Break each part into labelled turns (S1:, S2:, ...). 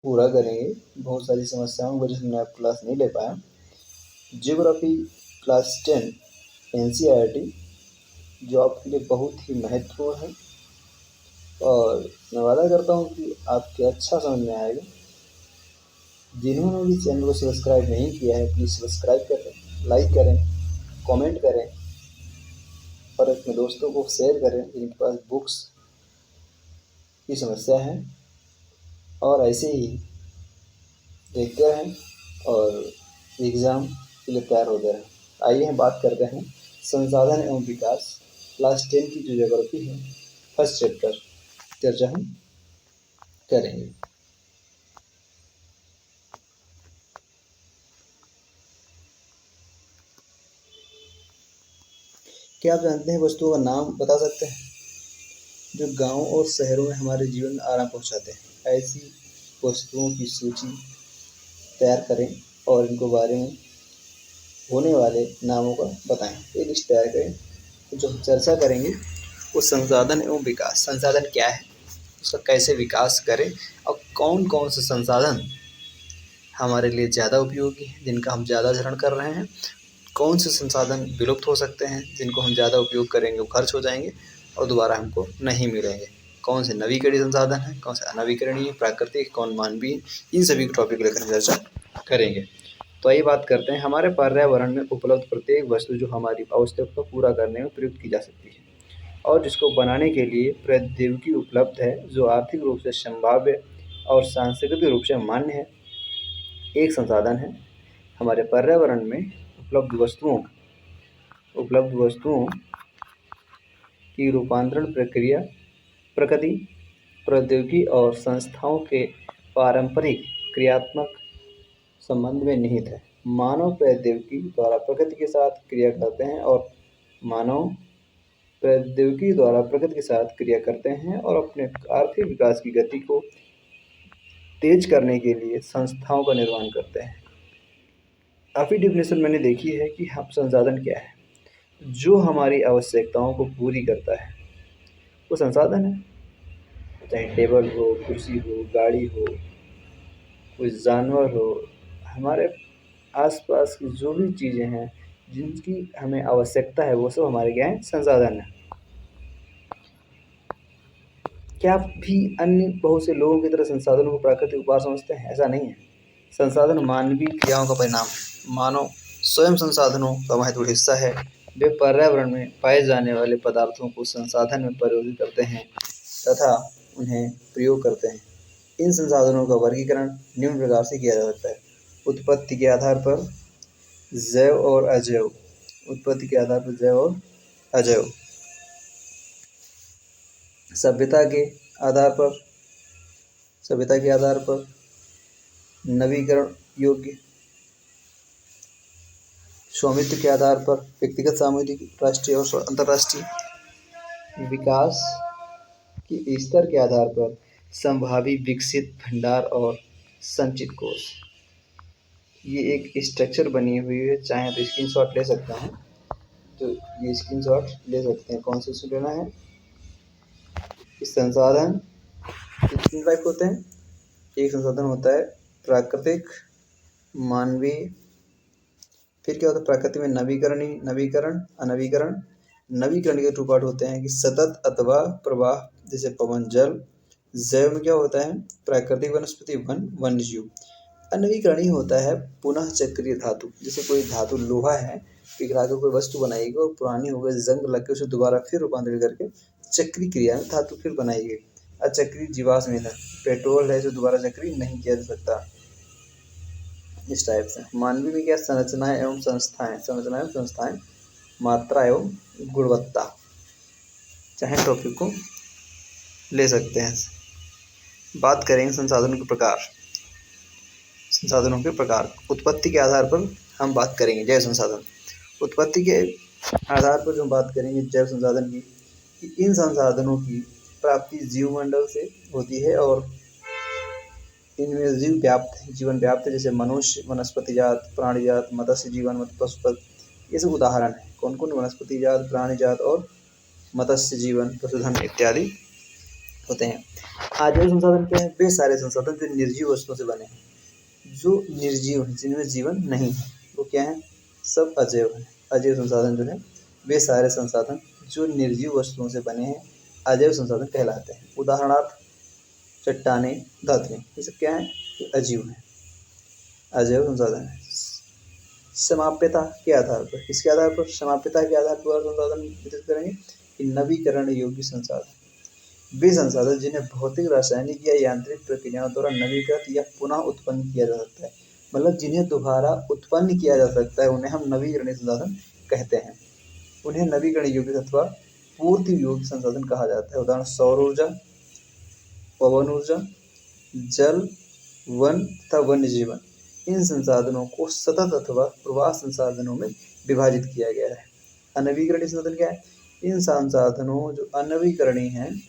S1: पूरा करेंगे। बहुत सारी समस्याओं की वजह से मैं क्लास नहीं ले पाया। ज्योग्राफी क्लास 10 एनसीईआरटी जो आपके लिए बहुत ही महत्वपूर्ण है और मैं वादा करता हूँ कि आपके अच्छा समझ में आएगा। जिन्होंने भी चैनल को सब्सक्राइब नहीं किया है प्लीज़ सब्सक्राइब करें, लाइक करें, कमेंट करें और अपने दोस्तों को शेयर करें जिनके पास बुक्स की समस्या है। और ऐसे ही देखते रहें और एग्ज़ाम के लिए तैयार होते रहें। आइए हम बात करते हैं संसाधन एवं विकास क्लास 10 की जो ज्योग्राफी है फर्स्ट चैप्टर चर्चा हम करेंगे। क्या आप जानते हैं वस्तुओं का नाम बता सकते हैं जो गाँव और शहरों में हमारे जीवन में आराम पहुँचाते हैं? ऐसी वस्तुओं की सूची तैयार करें और इनको बारे में होने वाले नामों का बताएं। ये लिस्ट तैयार करें। तो जो हम चर्चा करेंगे वो संसाधन एवं विकास। संसाधन क्या है, उसका कैसे विकास करें और कौन कौन से संसाधन हमारे लिए ज़्यादा उपयोगी हैं जिनका हम ज़्यादा ग्रहण कर रहे हैं, कौन से संसाधन विलुप्त हो सकते हैं जिनको हम ज़्यादा उपयोग करेंगे वो खर्च हो जाएंगे और दोबारा हमको नहीं मिलेंगे, कौन से नवीकरणीय संसाधन हैं, कौन से अनवीकरणीय, प्राकृतिक, कौन मानवीय, इन सभी टॉपिक को लेकर चर्चा करेंगे। तो आइए बात करते हैं हमारे पर्यावरण में उपलब्ध प्रत्येक वस्तु जो हमारी आवश्यकता को पूरा करने में प्रयुक्त की जा सकती है और जिसको बनाने के लिए प्रौद्योगिकी उपलब्ध है जो आर्थिक रूप से संभाव्य और सांस्कृतिक रूप से मान्य है। एक संसाधन है हमारे पर्यावरण में उपलब्ध वस्तुओं की रूपांतरण प्रक्रिया प्रकृति, प्रौद्योगिकी और संस्थाओं के पारंपरिक क्रियात्मक संबंध में निहित है। मानव प्रौद्योगिकी द्वारा प्रकृति के साथ क्रिया करते हैं और मानव प्रौद्योगिकी द्वारा प्रकृति के साथ क्रिया करते हैं और अपने आर्थिक विकास की गति को तेज करने के लिए संस्थाओं का निर्माण करते हैं। काफ़ी डेफिनेशन मैंने देखी है कि हम संसाधन क्या है, जो हमारी आवश्यकताओं को पूरी करता है वो संसाधन है। चाहे टेबल हो, कुर्सी हो, गाड़ी हो, कोई जानवर हो, हमारे आसपास की जो भी चीज़ें हैं जिनकी हमें आवश्यकता है वो सब हमारे क्या है, संसाधन है। क्या आप भी अन्य बहुत से लोगों की तरह संसाधनों को प्राकृतिक उपहार समझते हैं? ऐसा नहीं है। संसाधन मानवीय क्रियाओं का परिणाम है। मानव स्वयं संसाधनों का महत्वपूर्ण हिस्सा है। वे पर्यावरण में पाए जाने वाले पदार्थों को संसाधन में परिवर्तित करते हैं तथा उन्हें प्रयोग करते हैं। इन संसाधनों का वर्गीकरण निम्न प्रकार से किया जा सकता है। उत्पत्ति के आधार पर जैव और अजैव। उत्पत्ति के आधार पर जैव और अजैव। सभ्यता के आधार पर नवीकरण योग्य। स्वामित्व के आधार पर व्यक्तिगत, सामूहिक, राष्ट्रीय और अंतर्राष्ट्रीय। विकास के स्तर के आधार पर संभावी, विकसित, भंडार और संचित कोष। ये एक स्ट्रक्चर बनी हुई है, चाहे तो स्क्रीनशॉट ले सकते हैं। तो ये स्क्रीनशॉट ले सकते हैं। कौन से लेना है? इस संसाधन कितने टाइप होते हैं? एक संसाधन होता है प्राकृतिक, मानवीय, फिर क्या होता है प्राकृतिक में नवीकरण, अनवीकरण। नवीकरण के 2 पार्ट होते हैं कि सतत अथवा प्रवाह जैसे पवन, जल। जैव में क्या होता है प्राकृतिक, वनस्पति, वन्य जीव। अनवीकरणीय होता है पुनः चक्रीय धातु। जैसे कोई धातु लोहा है, पिघला के कोई वस्तु बनाई गई और पुरानी हो गई, जंग लग के उसे दोबारा फिर रूपांतरित करके चक्रीय क्रिया में धातु फिर बनाई गई। अचक्रीय जीवाश्म ईंधन, पेट्रोल है जो दोबारा चक्रीय नहीं किया जा सकता। इस टाइप से मानवीय में क्या संरचनाएं एवं संस्थाएं, मात्रा एवं गुणवत्ता। चाहे टॉपिक को ले सकते हैं। बात करेंगे संसाधनों के प्रकार। उत्पत्ति के आधार पर हम बात करेंगे जैव संसाधन। उत्पत्ति के आधार पर जो हम बात करेंगे जैव संसाधन की, कि इन संसाधनों की प्राप्ति जीवमंडल से होती है और इनमें जीवन व्याप्त है। जैसे मनुष्य, वनस्पति जात, प्राणी जात, मत्स्य जीवन, पशुपत, ये सब उदाहरण है। कौन कौन? वनस्पति जात, प्राणी जात और मत्स्य जीवन, पशुधन इत्यादि होते हैं। अजैव संसाधन क्या है? वे सारे संसाधन जो निर्जीव वस्तुओं से बने हैं, जो निर्जीव हैं, जिनमें जीवन नहीं है, वो क्या है? सब अजैव हैं। अजैव संसाधन जो है, वे सारे संसाधन जो निर्जीव वस्तुओं से बने हैं, अजैव संसाधन कहलाते हैं। उदाहरणार्थ चट्टानें, धातुएं, ये सब क्या है? ये अजीव हैं, अजैव संसाधन है। समाप्यता के आधार पर, किसके आधार पर? समाप्यता के आधार पर संसाधन वितरित करेंगे कि नवीकरण योग्य संसाधन, वे संसाधन जिन्हें भौतिक, रासायनिक या यांत्रिक प्रक्रियाओं द्वारा नवीकृत या पुनः उत्पन्न किया जा सकता है। मतलब जिन्हें दोबारा उत्पन्न किया जा सकता है, उन्हें हम नवीकरणीय संसाधन कहते हैं। उन्हें नवीकरण योग्य अथवा पूर्ति योग्य संसाधन कहा जाता है। उदाहरण सौर ऊर्जा, पवन ऊर्जा, जल, वन तथा वन्य जीवन। इन संसाधनों को सतत अथवा प्रवाह संसाधनों में विभाजित किया गया है। अनवीकरणीय संसाधन क्या है? इन संसाधनों जो अनवीकरणीय हैं,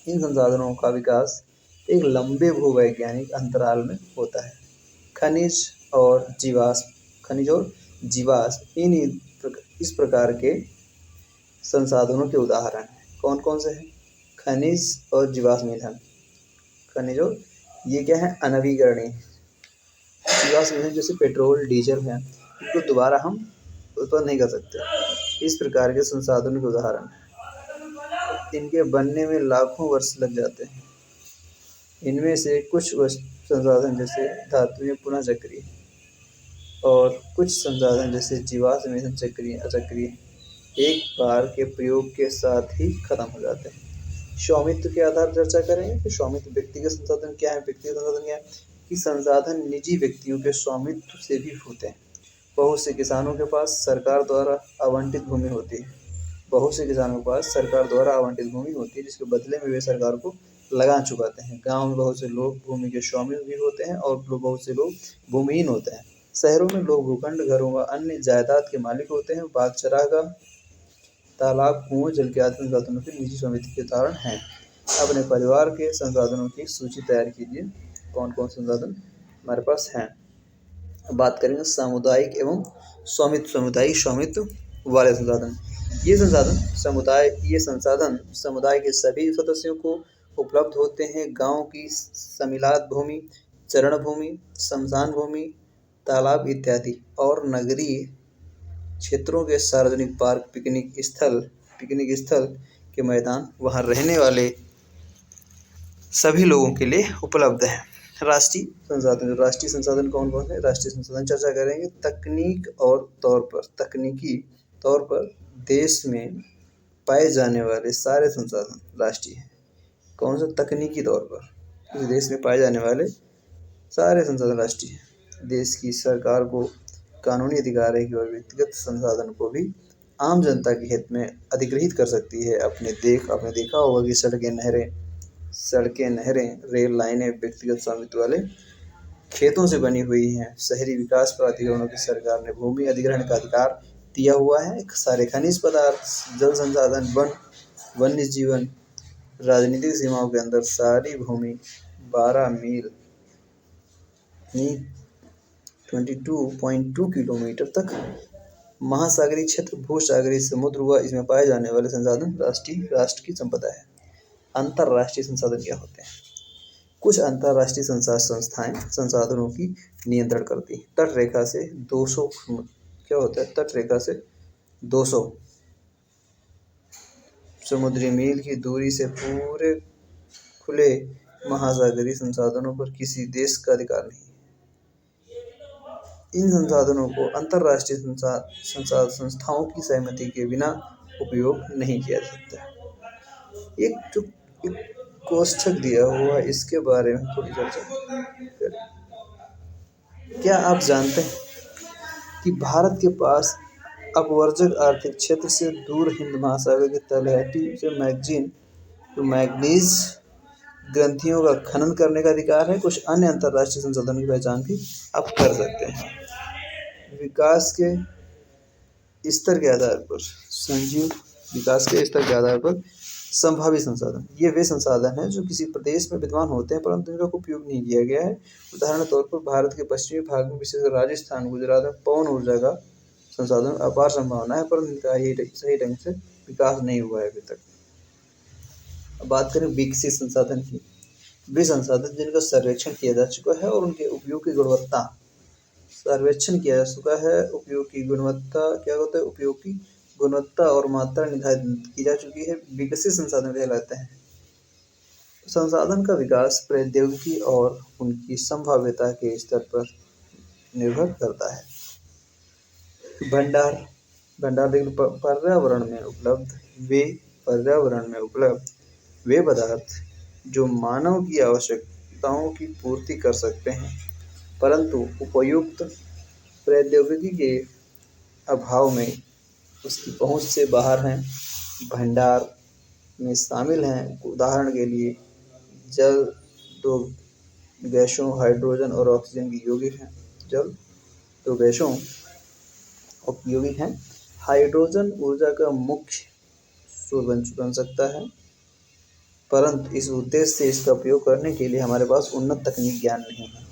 S1: इन संसाधनों का विकास एक लंबे भूवैज्ञानिक अंतराल में होता है। खनिज और जीवाश्म, खनिज और जीवाश्म इस प्रकार के संसाधनों के उदाहरण हैं। कौन कौन से हैं? खनिज और जीवाश्म ईंधन। खनिज और ये क्या है? अनवीकरणीय। जीवाश्म ईंधन जैसे पेट्रोल, डीजल है, इनको दोबारा हम उत्पन्न नहीं कर सकते। इस प्रकार के संसाधनों के उदाहरण हैं। इनके बनने में लाखों वर्ष लग जाते हैं। इनमें से कुछ संसाधन जैसे धातुएं पुनः चक्रीय और कुछ संसाधन जैसे जीवाश्म ईंधन चक्रीय, अचक्रीय, एक बार के प्रयोग के साथ ही खत्म हो जाते हैं। स्वामित्व के आधार पर चर्चा करेंगे कि स्वामित्व व्यक्तिगत संसाधन क्या है? व्यक्तिगत संसाधन क्या है? कि संसाधन निजी व्यक्तियों के स्वामित्व से भी होते हैं। बहुत से किसानों के पास सरकार द्वारा आवंटित भूमि होती है। बहुत से किसानों के पास सरकार द्वारा आवंटित भूमि होती है, जिसके बदले में वे सरकार को लगान चुकाते हैं। गांव में बहुत से लोग भूमि के स्वामी भी होते हैं और बहुत से लोग भूमिहीन होते हैं। शहरों में लोग भूखंड, घरों व अन्य जायदाद के मालिक होते हैं। बाग, चरागाह, तालाब, कुओं, जल के आदि संसाधनों के निजी स्वामित्व के उदाहरण हैं। अपने परिवार के संसाधनों की सूची तैयार कीजिए। कौन कौन संसाधन हमारे पास हैं? बात करेंगे सामुदायिक एवं स्वामित्व, सामुदायिक स्वामित्व वाले संसाधन। ये संसाधन समुदाय के सभी सदस्यों को उपलब्ध होते हैं। गांव की समिलात भूमि, चरण भूमि, श्मशान भूमि, तालाब इत्यादि और नगरीय क्षेत्रों के सार्वजनिक पार्क, पिकनिक स्थल के मैदान वहां रहने वाले सभी लोगों के लिए उपलब्ध है। राष्ट्रीय संसाधन कौन कौन है? राष्ट्रीय संसाधन चर्चा करेंगे। तकनीकी तौर पर देश में पाए जाने वाले सारे संसाधन राष्ट्रीय हैं। कौन सा? तकनीकी तौर पर किसी देश में पाए जाने वाले सारे संसाधन राष्ट्रीय हैं। देश की सरकार को कानूनी अधिकार है कि वह व्यक्तिगत संसाधन को भी आम जनता के हित में अधिग्रहित कर सकती है। आपने देखा होगा कि सड़कें, नहरें, रेल लाइनें व्यक्तिगत स्वामित्व वाले खेतों से बनी हुई हैं। शहरी विकास प्राधिकरणों की सरकार ने भूमि अधिग्रहण का अधिकार दिया हुआ है। सारे खनिज पदार्थ, जल संसाधन, वन्य जीवन, राजनीतिक सीमाओं के अंदर सारी भूमि 12 मील 22.2 किलोमीटर तक, महासागरीय क्षेत्र, भूसागरीय समुद्र व इसमें पाए जाने वाले संसाधन राष्ट्र की संपदा है। अंतर्राष्ट्रीय संसाधन क्या होते हैं? कुछ अंतर्राष्ट्रीय संस्थाएं संसाधनों की नियंत्रण करती हैं। तट रेखा से 200 क्या होता है? तट रेखा से 200 समुद्री मील की दूरी से पूरे खुले महासागरीय संसाधनों पर किसी देश का अधिकार नहीं। इन संसाधनों को अंतर्राष्ट्रीय संस्थाओं की सहमति के बिना उपयोग नहीं किया जा सकता। एक कोष्ठक दिया हुआ, इसके बारे में थोड़ी चर्चा करें। क्या आप जानते हैं कि भारत के पास अपवर्जक आर्थिक क्षेत्र से दूर हिंद महासागर की तलहटी से मैग्नीज ग्रंथियों का खनन करने का अधिकार है। कुछ अन्य अंतर्राष्ट्रीय संसाधनों की पहचान भी आप कर सकते हैं। विकास के स्तर के आधार पर संभावित संसाधन, ये वे संसाधन हैं जो किसी प्रदेश में विद्यमान होते हैं परंतु इनका उपयोग नहीं किया गया है। उदाहरण तौर पर भारत के पश्चिमी भाग में, विशेषकर राजस्थान, गुजरात में पवन ऊर्जा का संसाधन अपार संभावना है, परंतु इनका सही ढंग से विकास नहीं हुआ है अभी तक। अब बात करें विकसित संसाधन की। वे संसाधन जिनका सर्वेक्षण किया जा चुका है और उनके उपयोग की गुणवत्ता, सर्वेक्षण किया जा चुका है, उपयोग की गुणवत्ता क्या होता है, उपयोग की गुणवत्ता और मात्रा निर्धारित की जा चुकी है, विकसित संसाधन कहलाते हैं। संसाधन का विकास प्रौद्योगिकी और उनकी संभाव्यता के स्तर पर निर्भर करता है। भंडार, भंडार देखिए पर्यावरण में उपलब्ध वे पदार्थ जो मानव की आवश्यकताओं की पूर्ति कर सकते हैं, परंतु उपयुक्त प्रौद्योगिकी के अभाव में उसकी पहुंच से बाहर हैं। भंडार में शामिल हैं उदाहरण के लिए जल, दो गैसों हाइड्रोजन और ऑक्सीजन की यौगिक हैं। जल दो गैसों उपयोगी हैं। हाइड्रोजन ऊर्जा का मुख्य स्रोत बन सकता है, परंतु इस उद्देश्य से इसका उपयोग करने के लिए हमारे पास उन्नत तकनीक ज्ञान नहीं है।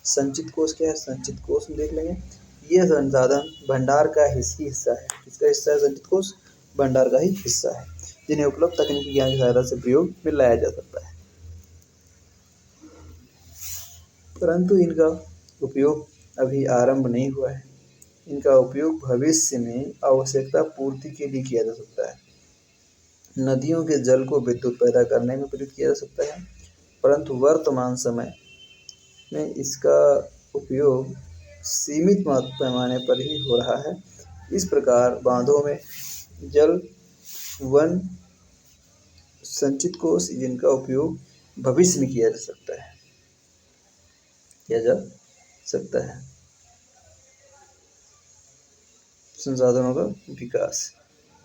S1: संचित कोष क्या है? संचित कोष में देख लेंगे, ये संसाधन भंडार का हिस्सा है। किसका हिस्सा है? संचित कोष भंडार का ही हिस्सा है, जिन्हें उपलब्ध तकनीकी ज्ञान की सहायता से प्रयोग में लाया जा सकता है, परंतु इनका उपयोग अभी आरंभ नहीं हुआ है। इनका उपयोग भविष्य में आवश्यकता पूर्ति के लिए किया जा सकता है। नदियों के जल को विद्युत पैदा करने में प्रयुक्त किया जा सकता है, परंतु वर्तमान समय में इसका उपयोग सीमित पैमाने पर ही हो रहा है। इस प्रकार बांधों में जल, वन, संचित कोष जिनका उपयोग भविष्य में किया जा सकता है। संसाधनों का विकास,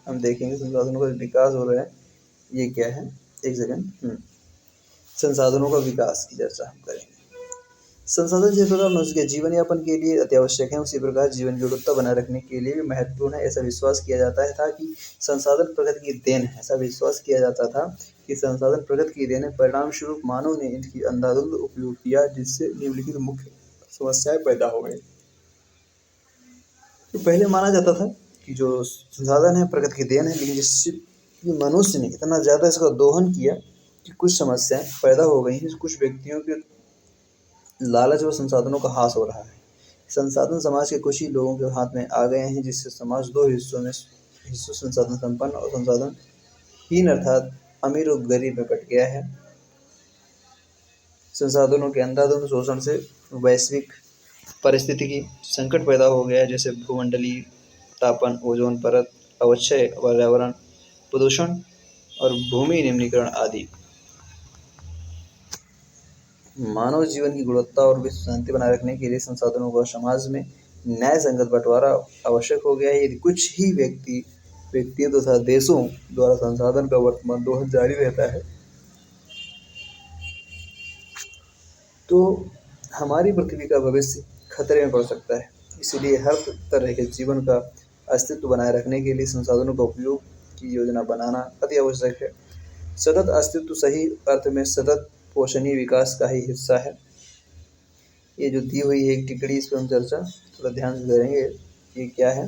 S1: हम देखेंगे संसाधनों का विकास हो रहा है, ये क्या है? एक सेकंड, संसाधनों का विकास की चर्चा हम करेंगे। संसाधन जिस प्रकार मनुष्य के जीवन यापन के लिए अत्यावश्यक है, उसी प्रकार जीवन की गुणवत्ता बनाए रखने के लिए भी महत्वपूर्ण है। ऐसा विश्वास किया जाता था कि संसाधन प्रकृति की देन है। ऐसा विश्वास किया जाता था कि संसाधन प्रकृति की देन है। परिणाम स्वरूप मानव ने इनकी अंधाधुंध उपयोग किया, जिससे निम्नलिखित मुख्य समस्याएं पैदा हो गई। तो पहले माना जाता था कि जो संसाधन है प्रकृति की देन है, लेकिन जिससे मनुष्य ने इतना ज़्यादा इसका दोहन किया कि कुछ समस्याएं पैदा हो गई हैं। कुछ व्यक्तियों के लालच व संसाधनों का ह्रास हो रहा है। संसाधन समाज के कुछ ही लोगों के हाथ में आ गए हैं, जिससे समाज दो हिस्सों संसाधन संपन्न और संसाधनहीन अर्थात अमीर और गरीब में बट गया है। संसाधनों के अंधाधुंध शोषण से वैश्विक पारिस्थितिकी संकट पैदा हो गया है, जैसे भूमंडलीय तापन, ओजोन परत अवक्षय, पर्यावरण प्रदूषण और भूमि निम्नीकरण आदि। मानव जीवन की गुणवत्ता और विश्व शांति बनाए रखने के लिए संसाधनों का समाज में न्याय संगत बंटवारा आवश्यक हो गया है। यदि कुछ ही व्यक्तियों तथा देशों द्वारा संसाधन का वर्तमान दोहन जारी रहता है, तो हमारी पृथ्वी का भविष्य खतरे में पड़ सकता है। इसलिए हर तरह के जीवन का अस्तित्व बनाए रखने के लिए संसाधनों का उपयोग की योजना बनाना अति आवश्यक है। सतत अस्तित्व सही अर्थ में सतत पोषणीय विकास का ही हिस्सा है। ये जो दी हुई है एक टिप्पणी, इस पर हम चर्चा थोड़ा ध्यान से करेंगे। ये क्या है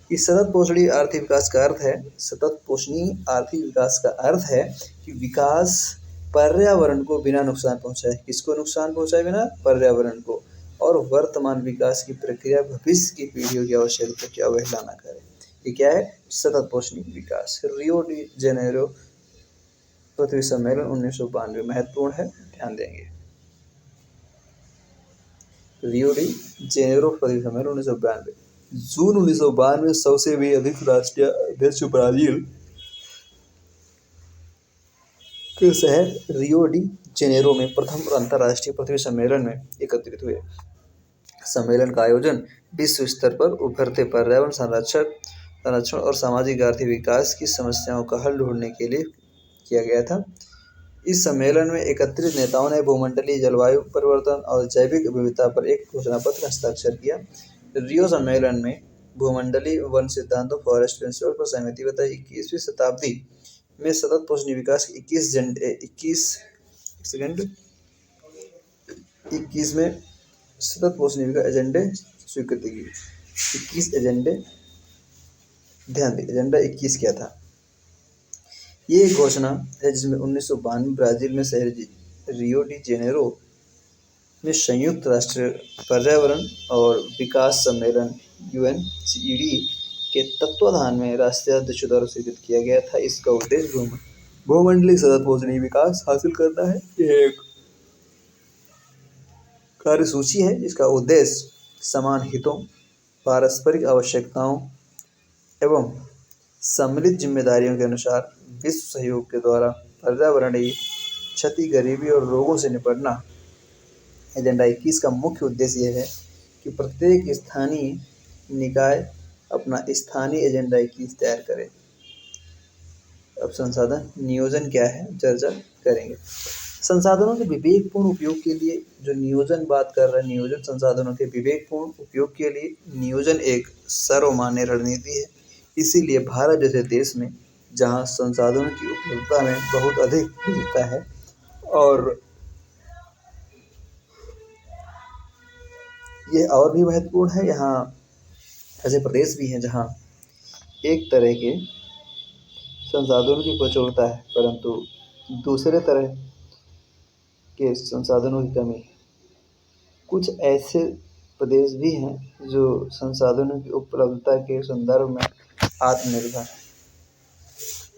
S1: कि सतत पोषणीय आर्थिक विकास का अर्थ है, सतत पोषणीय आर्थिक विकास का अर्थ है कि विकास पर्यावरण को बिना नुकसान पहुंचाए। किसको नुकसान पहुंचाए? बिना, पर्यावरण को। और वर्तमान विकास की प्रक्रिया भविष्य की पीढ़ियों की आवश्यकता की अवहेलना न करे। ये क्या है? सतत पोषणीय विकास। रियो डी जेनेरो पृथ्वी सम्मेलन 1992 महत्वपूर्ण है, ध्यान देंगे। रियो डी जेनेरो पृथ्वी सम्मेलन 1992, जून 1992 सबसे भी अधिक राष्ट्रीय अध्यक्ष ब्राजील के शहर रियो डी जेनेरो में प्रथम अंतर्राष्ट्रीय पृथ्वी सम्मेलन में एकत्रित हुए। सम्मेलन का आयोजन विश्व स्तर पर उभरते पर्यावरण संरक्षण और सामाजिक आर्थिक विकास की समस्याओं का हल ढूंढने के लिए किया गया था। इस सम्मेलन में एकत्रित नेताओं ने भूमंडलीय जलवायु परिवर्तन और जैविक विविधता पर एक घोषणा पत्र हस्ताक्षर किया। रियो सम्मेलन में भूमंडलीय वन सिद्धांतों फॉरेस्ट प्रिंसिपल पर सहमति बताई। 21वीं शताब्दी में सतत पोषणीय विकास के 21 में सतत पोषणीय विकास एजेंडे स्वीकृति की। 21 एजेंडे, ध्यान दें एजेंडा 21 क्या था? ये एक घोषणा है जिसमें 1992 ब्राजील में शहर रियो डी जेनेरो में संयुक्त राष्ट्र पर्यावरण और विकास सम्मेलन UNCED के तत्वाधान में राष्ट्रीय अध्यक्षों द्वारा स्वीकृत किया गया था। इसका उद्देश्य भूमंडलीय सतत पहुंचने विकास हासिल करना है। यह एक कार्यसूची है जिसका उद्देश्य समान हितों, पारस्परिक आवश्यकताओं एवं सम्मिलित जिम्मेदारियों के अनुसार विश्व सहयोग के द्वारा पर्यावरणीय क्षति, गरीबी और रोगों से निपटना। एजेंडा 21 का मुख्य उद्देश्य यह है कि प्रत्येक स्थानीय निकाय अपना स्थानीय एजेंडा 21 तैयार करे। अब संसाधन नियोजन क्या है चर्चा करेंगे। संसाधनों के विवेकपूर्ण उपयोग के लिए जो नियोजन बात कर रहे हैं, नियोजन संसाधनों के विवेकपूर्ण उपयोग के लिए नियोजन एक सर्वमान्य रणनीति है। इसीलिए भारत जैसे देश में जहां संसाधनों की उपलब्धता में बहुत अधिक विविधता है और यह और भी महत्वपूर्ण है, यहाँ ऐसे प्रदेश भी हैं जहाँ एक तरह के संसाधनों की प्रचुरता है परंतु दूसरे तरह के संसाधनों की कमी है। कुछ ऐसे प्रदेश भी हैं जो संसाधनों की उपलब्धता के संदर्भ में आत्मनिर्भर है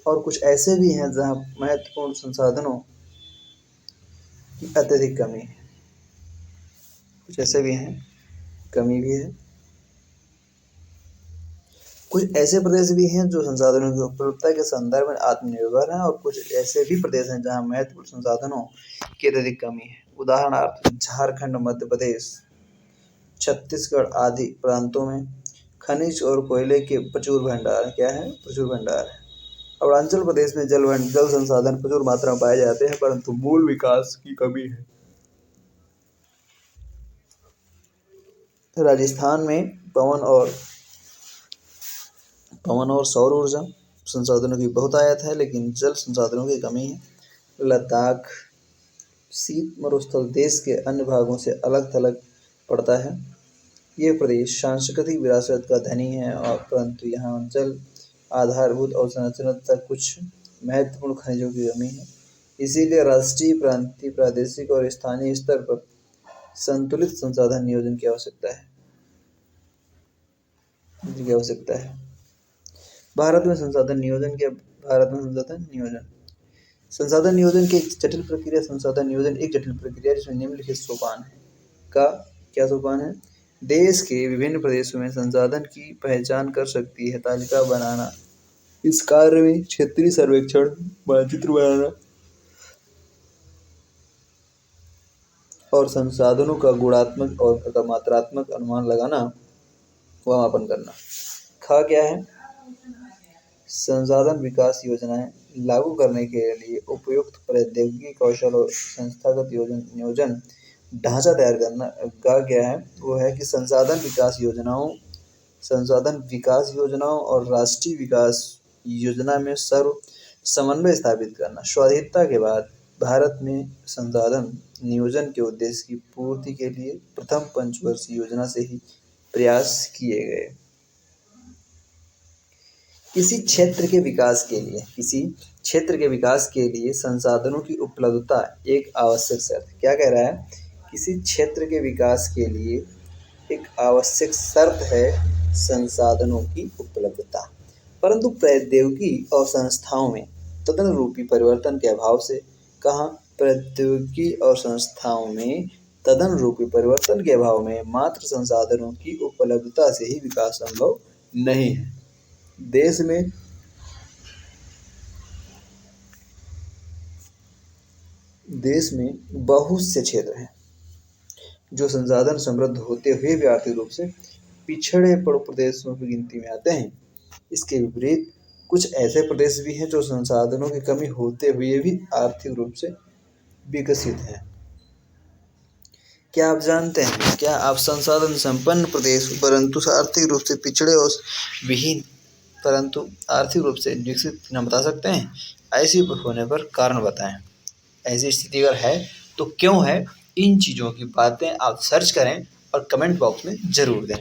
S1: और कुछ ऐसे भी हैं जहाँ महत्वपूर्ण संसाधनों की अत्यधिक कमी है। कुछ ऐसे भी हैं कमी भी है। कुछ ऐसे प्रदेश भी हैं जो संसाधनों की उपलब्धता के संदर्भ में आत्मनिर्भर हैं और कुछ ऐसे भी प्रदेश हैं जहां महत्वपूर्ण संसाधनों की अत्यधिक कमी है। उदाहरणार्थ झारखंड, मध्य प्रदेश, छत्तीसगढ़ आदि प्रांतों में खनिज और कोयले के प्रचुर भंडार है। अरुणाचल प्रदेश में जल संसाधन प्रचुर मात्रा में पाए जाते हैं परंतु मूल विकास की कमी है। राजस्थान में पवन और सौर ऊर्जा संसाधनों की बहुत आयात है लेकिन जल संसाधनों की कमी है। लद्दाख शीत मरुस्थल देश के अन्य भागों से अलग थलग पड़ता है। ये प्रदेश सांस्कृतिक विरासत का धनी है और परंतु यहाँ जल आधारभूत अवसंरचना तक कुछ महत्वपूर्ण खनिजों की कमी है। इसीलिए राष्ट्रीय, प्रांतीय, प्रादेशिक और स्थानीय स्तर पर संतुलित संसाधन नियोजन की आवश्यकता है। भारत में संसाधन नियोजन संसाधन नियोजन की एक जटिल प्रक्रिया। संसाधन नियोजन एक जटिल प्रक्रिया जिसमें निम्नलिखित सोपान है। क्या सोपान है? देश के विभिन्न प्रदेशों में संसाधन की पहचान कर सकती है, तालिका बनाना। इस कार्य में क्षेत्रीय सर्वेक्षण, मानचित्र बनाना और संसाधनों का गुणात्मक और मात्रात्मक अनुमान लगाना व मापन करना। क्या है? संसाधन विकास योजनाएं लागू करने के लिए उपयुक्त प्रौद्योगिकी, कौशल और संस्थागत नियोजन ढांचा तैयार करना। क्या है? वो है कि संसाधन विकास योजनाओं और राष्ट्रीय विकास योजना में समन्वय स्थापित करना। स्वाधीनता के बाद भारत में संसाधन नियोजन के उद्देश्य की पूर्ति के लिए प्रथम पंचवर्षीय योजना से ही प्रयास किए गए। किसी क्षेत्र के विकास के लिए संसाधनों की उपलब्धता एक आवश्यक शर्त। क्या कह रहा है? किसी क्षेत्र के विकास के लिए एक आवश्यक शर्त है संसाधनों की उपलब्धता, परंतु प्रौद्योगिकी और संस्थाओं में तदनुरूपी परिवर्तन के अभाव से प्रौद्योगिकी और संस्थाओं में तदनुरूपी परिवर्तन के अभाव में मात्र संसाधनों की उपलब्धता से ही विकास संभव नहीं है। देश में बहुत से क्षेत्र हैं जो संसाधन समृद्ध होते हुए भी आर्थिक रूप से पिछड़े प्रदेशों की गिनती में आते हैं। इसके विपरीत कुछ ऐसे प्रदेश भी हैं जो संसाधनों की कमी होते हुए भी आर्थिक रूप से विकसित हैं। क्या आप जानते हैं? क्या आप संसाधन संपन्न प्रदेश परंतु आर्थिक रूप से पिछड़े और विहीन परंतु आर्थिक रूप से विकसित न बता सकते हैं? ऐसी होने पर कारण बताएं। ऐसी स्थिति अगर है तो क्यों है? इन चीज़ों की बातें आप सर्च करें और कमेंट बॉक्स में जरूर दें।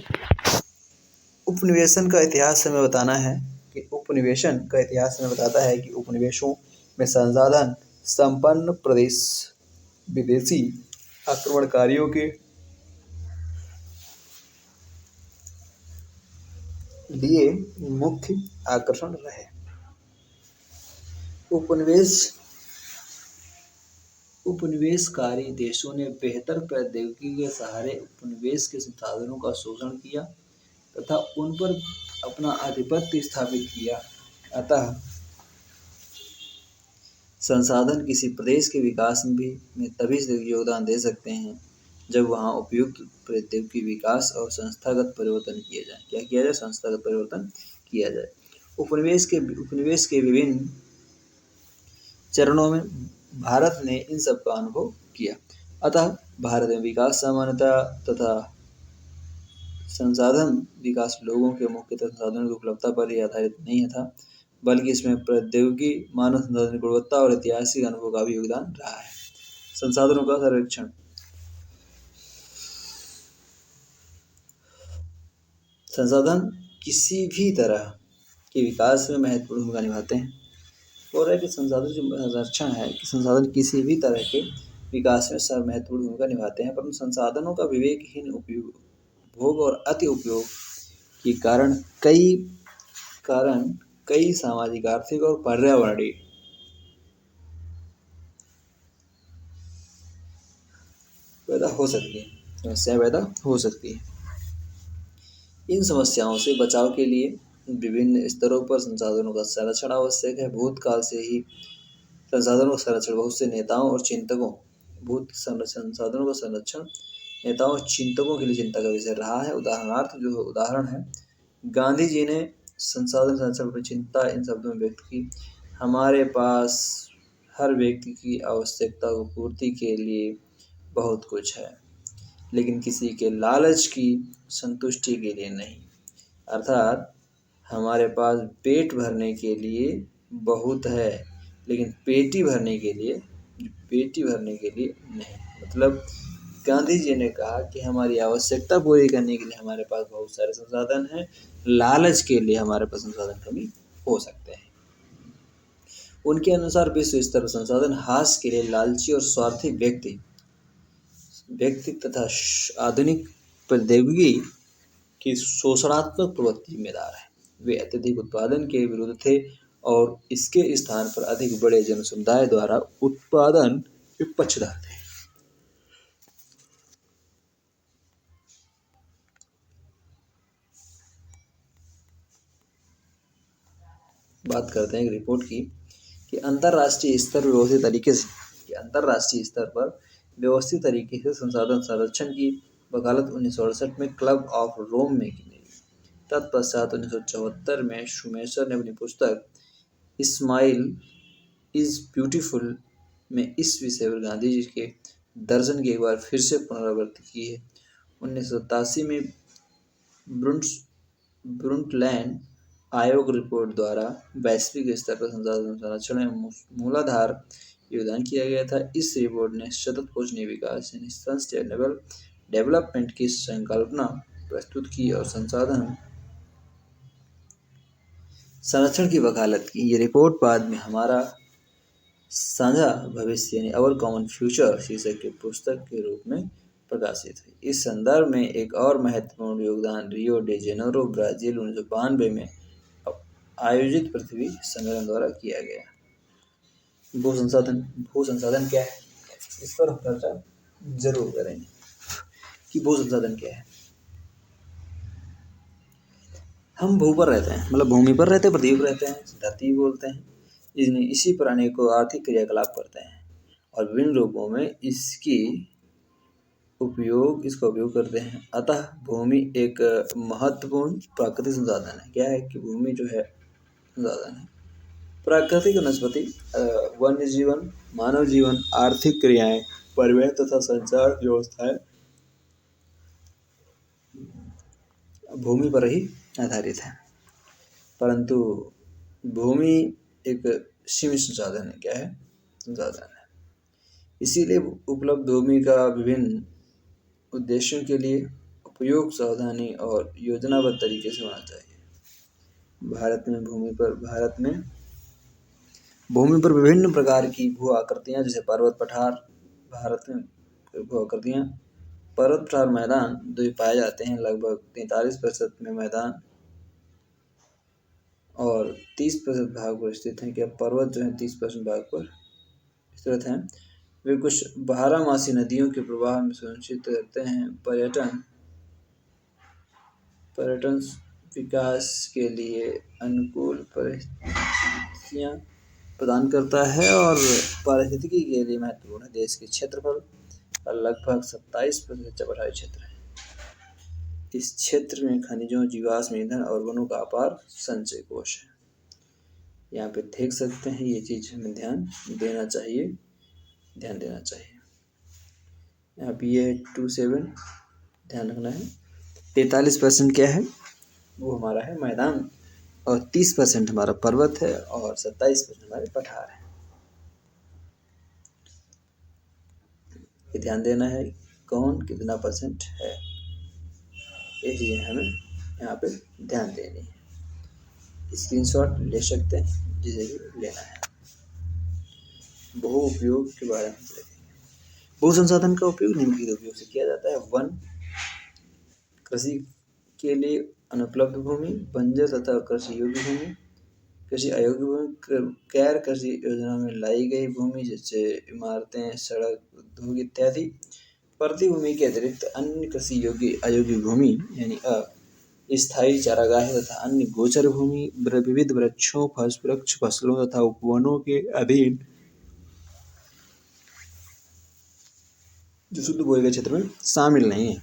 S1: उपनिवेशन का इतिहास हमें बताना है कि उपनिवेशन का इतिहास हमें बताता है कि उपनिवेशों में संसाधन संपन्न प्रदेश विदेशी आक्रमणकारियों के लिए मुख्य आकर्षण रहे। उपनिवेशकारी देशों ने बेहतर प्रौद्योगिकी के सहारे उपनिवेश के संसाधनों का शोषण किया तथा उन पर अपना आधिपत्य स्थापित किया। अतः संसाधन किसी प्रदेश के विकास में तभी योगदान दे सकते हैं जब वहाँ उपयुक्त प्रौद्योगिकी विकास और संस्थागत परिवर्तन किए जाए। क्या किया जाए? संस्थागत परिवर्तन किया जाए। उपनिवेश के विभिन्न चरणों में भारत ने इन सब का अनुभव किया। अतः भारत में विकास सामान्यता तथा संसाधन विकास लोगों के मुख्यतः संसाधनों की उपलब्धता पर ही आधारित नहीं था, बल्कि इसमें प्रौद्योगिकी, मानव संसाधन की गुणवत्ता और ऐतिहासिक अनुभव का भी योगदान रहा है। संसाधनों का सर्वेक्षण। संसाधन किसी भी तरह के विकास में महत्वपूर्ण भूमिका निभाते हैं। और है कि संसाधन जो संरक्षण है कि संसाधन किसी भी तरह के विकास में महत्वपूर्ण भूमिका निभाते हैं, परंतु संसाधनों का विवेकहीन उपयोग और अति उपयोग के कारण कई सामाजिक, आर्थिक और पर्यावरणीय समस्याएं पैदा हो सकती है। इन समस्याओं से बचाव के लिए विभिन्न स्तरों पर संसाधनों का संरक्षण आवश्यक है। भूतकाल से ही संसाधनों का संरक्षण बहुत से नेताओं और चिंतकों संसाधनों का संरक्षण नेताओं और चिंतकों के लिए चिंता का विषय रहा है। उदाहरण है, गांधी जी ने संसाधन संरक्षण पर चिंता इन शब्दों में व्यक्त की: हमारे पास हर व्यक्ति की आवश्यकता को पूर्ति के लिए बहुत कुछ है, लेकिन किसी के लालच की संतुष्टि के लिए नहीं। अर्थात हमारे पास पेट भरने के लिए बहुत है, लेकिन पेटी भरने के लिए नहीं। मतलब गांधी जी ने कहा कि हमारी आवश्यकता पूरी करने के लिए हमारे पास बहुत सारे संसाधन हैं, लालच के लिए हमारे पास संसाधन कमी हो सकते हैं। उनके अनुसार विश्व स्तर पर संसाधन हास के लिए लालची और स्वार्थी व्यक्ति तथा आधुनिक प्रौद्योगिकी की शोषणात्मक प्रवृत्ति जिम्मेदार है। वे अत्यधिक उत्पादन के विरुद्ध थे और इसके स्थान पर अधिक बड़े जनसमुदाय द्वारा उत्पादन के पक्षधर थे। बात करते हैं एक रिपोर्ट की कि अंतर्राष्ट्रीय स्तर पर व्यवस्थित तरीके से संसाधन संरक्षण की वकालत 1968 में क्लब ऑफ रोम में की गई। तत्पश्चात 1974 में शुमेसर ने अपनी पुस्तक इस्माइल इज ब्यूटीफुल में इस विषय पर गांधी जी के दर्शन की एक बार फिर से पुनरावृत्ति की है। 1987 में ब्रुंटलैंड आयोग रिपोर्ट द्वारा वैश्विक स्तर पर संसाधन संरक्षण में मूलाधार योगदान किया गया था। इस रिपोर्ट ने सतत पोषणीय विकास यानी सस्टेनेबल डेवलपमेंट की संकल्पना प्रस्तुत की और संसाधन संरक्षण की वकालत की। ये रिपोर्ट बाद में हमारा साझा भविष्य यानी अवर कॉमन फ्यूचर शीर्षक की पुस्तक के रूप में प्रकाशित हुई। इस संदर्भ में एक और महत्वपूर्ण योगदान रियो डे जेनेरो, ब्राजील 1992 में आयोजित पृथ्वी सम्मेलन द्वारा किया गया। भू संसाधन क्या है, इस पर हम चर्चा जरूर करेंगे कि भू संसाधन क्या है। हम भू पर रहते हैं, मतलब भूमि पर रहते हैं, पृथ्वी पर रहते हैं, धरती बोलते हैं। इसी पर अनेकों आर्थिक क्रियाकलाप करते हैं और विभिन्न रूपों में इसका उपयोग करते हैं। अतः भूमि एक महत्वपूर्ण प्राकृतिक संसाधन है। क्या है कि भूमि जो है संसाधन है। प्राकृतिक वनस्पति, वन्य जीवन, मानव जीवन, आर्थिक क्रियाएं, परिवहन तथा संचार व्यवस्थाएं भूमि पर ही आधारित है। परंतु भूमि एक सीमित संसाधन है। क्या है? संसाधन है। इसीलिए उपलब्ध भूमि का विभिन्न उद्देश्यों के लिए उपयोग सावधानी और योजनाबद्ध तरीके से होना चाहिए। भारत में भूमि पर विभिन्न प्रकार की भू आकृतियाँ जैसे पर्वत पठार, भारत में भू आकृतियाँ पर्वत पठार मैदान जो पाए जाते हैं लगभग 43% में मैदान और 30% भाग पर स्थित हैं। क्या पर्वत जो है 30% भाग पर स्थित हैं। वे कुछ बारहमासी नदियों के प्रवाह में सुनिश्चित करते हैं। पर्यटन विकास के लिए अनुकूल परिस्थितियाँ प्रदान करता है और पारिस्थितिकी के लिए महत्वपूर्ण है। देश के क्षेत्रफल का लगभग 27% चौड़ाई क्षेत्र है। इस क्षेत्र में खनिजों, जीवाश्म ईंधन और वनों का अपार संचय कोष है। यहाँ पे देख सकते हैं, ये चीज हमें ध्यान देना चाहिए। यहाँ पे ये 27 ध्यान रखना है। 43% क्या है, वो हमारा है मैदान और 30% हमारा पर्वत है और 27% हमारे पठार है। ये ध्यान देना है कौन कितना % है, ये चीजें हमें यहाँ पे ध्यान देनी है। स्क्रीनशॉट ले सकते हैं जिसे भी लेना है। बहु उपयोग के बारे में भू संसाधन का उपयोग निम्नलिखित उपयोग से किया जाता है। वन, कृषि के लिए अनुपलब्ध भूमि, बंजर तथा कृषि योग्य भूमि, कृषि अयोग्य भूमि, गैर कृषि योजना में लाई गई भूमि जैसे इमारतें, सड़क, उद्योग इत्यादि। प्रतिभूमि के अतिरिक्त अन्य कृषि योग्य अयोग्य भूमि यानी स्थायी चारागाह तथा अन्य गोचर भूमि विविध वृक्षों, वृक्ष फसलों तथा उपवनों के अधीन जो शुद्ध बोए गए क्षेत्र में शामिल नहीं है।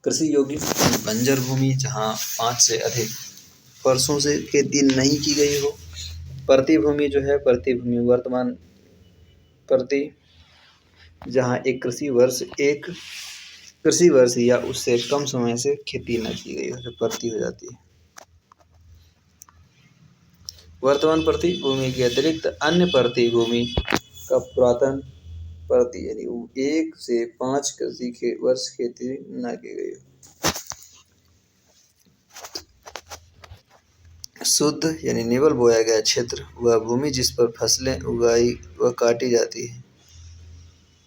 S1: कृषि योग्य बंजर भूमि जहाँ 5 से अधिक वर्षों से खेती नहीं की गई हो। प्रतिभूमि जो है, प्रतिभूमि वर्तमान प्रति जहाँ एक कृषि वर्ष या उससे कम समय से खेती न की गई हो तो प्रति हो जाती है। वर्तमान प्रतिभूमि के अतिरिक्त अन्य प्रतिभूमि का पुरातन प्रति यानी 1 से 5 कृषि के वर्ष खेती न की गई हो। शुद्ध यानी निवल बोया गया क्षेत्र वह भूमि जिस पर फसलें उगाई व काटी जाती है,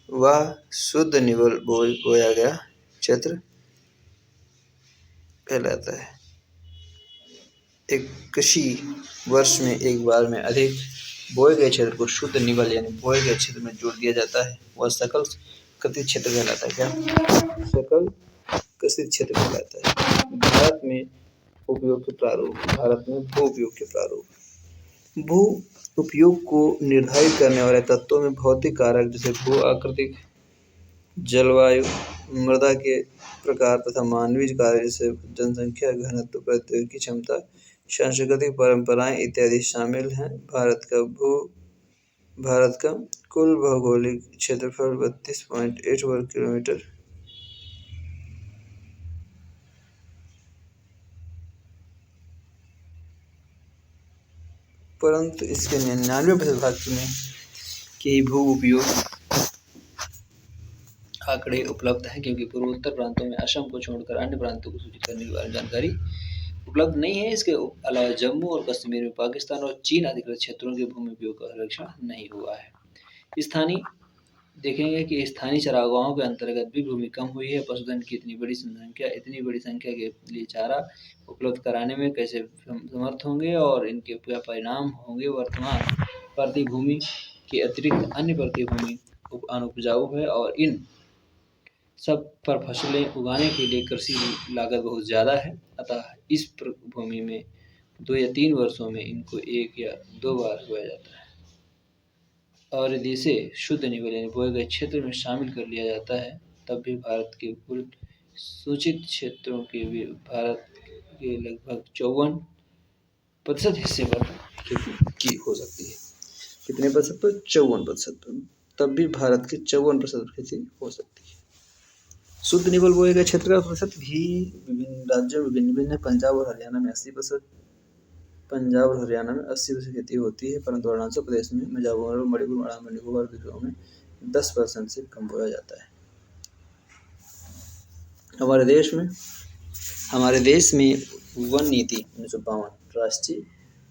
S1: वह शुद्ध निवल बोया गया क्षेत्र कहलाता है। एक कृषि वर्ष में एक बार में अधिक बोए गए क्षेत्र को शुद्ध निवल यानी बोए गए क्षेत्र में जोड़ दिया जाता है। वह सकल कृषि क्षेत्र कहलाता है। क्या सकल कृषि क्षेत्र कहलाता है। भारत में भू उपयोग के प्रारूप। भू उपयोग को निर्धारित करने वाले तत्वों में भौतिक कारक जैसे भू आकृतिक, जलवायु, मृदा के प्रकार तथा मानवीय कार्य जैसे जनसंख्या घनत्व, प्रौद्योगिकी क्षमता, सांस्कृतिक परंपराएं इत्यादि शामिल हैं। भारत का कुल भौगोलिक क्षेत्रफल 32.8 वर्ग किलोमीटर परंतु इसके 99% भाग में के भू उपयोग आंकड़े उपलब्ध हैं क्योंकि पूर्वोत्तर प्रांतों में असम को छोड़कर अन्य प्रांतों को सूचित करने के बारे में जानकारी उपलब्ध नहीं है। इसके अलावा जम्मू और कश्मीर में पाकिस्तान और चीन अधिकृत क्षेत्रों के भूमि उपयोग का सर्वेक्षण नहीं हुआ है। स्थानीय देखेंगे कि स्थानीय चरागाहों के अंतर्गत भी भूमि कम हुई है। पशुधन की इतनी बड़ी संख्या के लिए चारा उपलब्ध कराने में कैसे समर्थ होंगे और इनके क्या परिणाम होंगे। वर्तमान प्रतिभूमि के अतिरिक्त अन्य प्रतिभूमि अनुपजाऊ है और इन सब पर फसलें उगाने के लिए कृषि लागत बहुत ज़्यादा है। अतः इस भूमि में 2 या 3 वर्षों में इनको 1 या 2 बार बोया जाता है और यदि इसे शुद्ध निवल यानी बोए गए क्षेत्र में शामिल कर लिया जाता है तब भी भारत के कुल सूचित क्षेत्रों के भी भारत के लगभग 54% हिस्से पर खेती हो सकती है। कितने प्रतिशत पर? 54% पर। तब भी भारत के 54% खेती हो सकती है। शुद्ध निवल बोए गए क्षेत्र का प्रतिशत भी विभिन्न राज्यों में भिन्न है। पंजाब और हरियाणा में 80%, पंजाब और हरियाणा में 80% खेती होती है, परंतु अरुणाचल प्रदेश में, मिजोरम, मणिपुर, अंडमान निकोबार द्वीपों में 10% से कम बोया जाता है। हमारे देश में वन नीति 1952 राष्ट्रीय